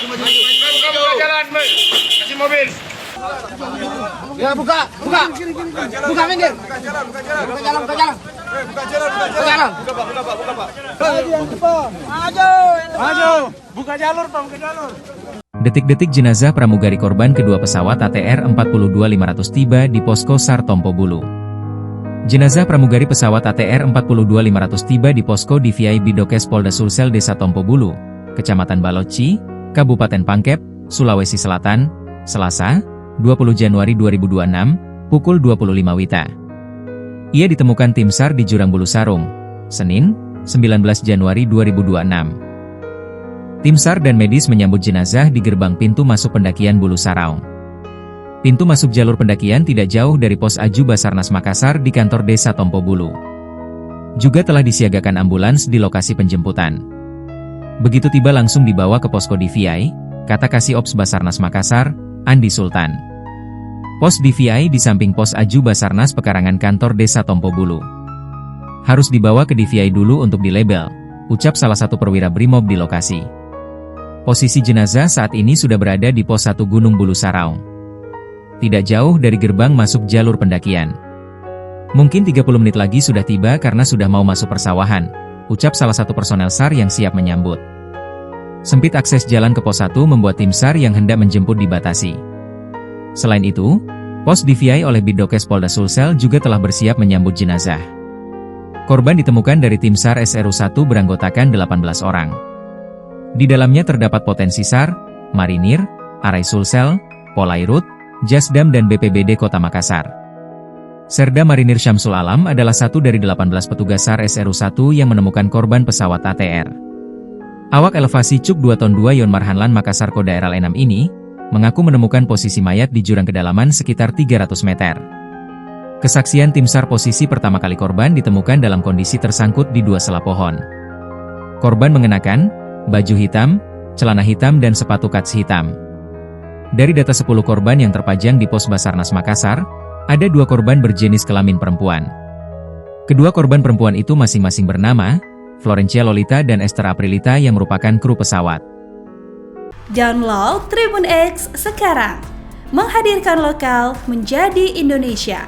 Buka jalan, Boy. Kasih mobil. Ya buka minggir. Buka jalan. Maju. Buka jalur, Pak, buka jalur. Detik-detik jenazah pramugari korban kedua pesawat ATR 42500 tiba di posko SAR Tompo Bulu. Jenazah pramugari pesawat ATR 42500 tiba di posko DVI Bidokes Polda Sulsel Desa Tompo Bulu, Kecamatan Baloci, Kabupaten Pangkep, Sulawesi Selatan, Selasa, 20 Januari 2026, pukul 25 WITA. Ia ditemukan tim SAR di Jurang Bulu Sarung, Senin, 19 Januari 2026. Tim SAR dan medis menyambut jenazah di gerbang pintu masuk pendakian Bulu Saraung. Pintu masuk jalur pendakian tidak jauh dari pos Aju Basarnas Makassar di kantor Desa Tompo Bulu. Juga telah disiagakan ambulans di lokasi penjemputan. Begitu tiba langsung dibawa ke posko DVI, kata Kasih Ops Basarnas Makassar, Andi Sultan. Pos DVI di samping pos Aju Basarnas pekarangan kantor Desa Tompo Bulu. Harus dibawa ke DVI dulu untuk dilabel, ucap salah satu perwira Brimob di lokasi. Posisi jenazah saat ini sudah berada di pos 1 Gunung Bulu Saraung. Tidak jauh dari gerbang masuk jalur pendakian. Mungkin 30 menit lagi sudah tiba karena sudah mau masuk persawahan, ucap salah satu personel SAR yang siap menyambut. Sempit akses jalan ke pos 1 membuat tim SAR yang hendak menjemput dibatasi. Selain itu, pos DVI oleh Bidokes Polda Sulsel juga telah bersiap menyambut jenazah. Korban ditemukan dari tim SAR SRU-1 beranggotakan 18 orang. Di dalamnya terdapat potensi SAR, Marinir, Arai Sulsel, Polairut, Jasdam dan BPBD Kota Makassar. Serda Marinir Syamsul Alam adalah satu dari 18 petugas SAR SRU-1 yang menemukan korban pesawat ATR. Awak elevasi Cuk 2 Ton 2 Yon Marhanlan Makassar Koda RL6 ini, mengaku menemukan posisi mayat di jurang kedalaman sekitar 300 meter. Kesaksian tim SAR posisi pertama kali korban ditemukan dalam kondisi tersangkut di 2 sela pohon. Korban mengenakan baju hitam, celana hitam dan sepatu kats hitam. Dari data 10 korban yang terpajang di pos Basarnas Makassar, ada 2 korban berjenis kelamin perempuan. Kedua korban perempuan itu masing-masing bernama Florencia Lolita dan Esther Aprilita yang merupakan kru pesawat. Download Tribun X sekarang, menghadirkan lokal menjadi Indonesia.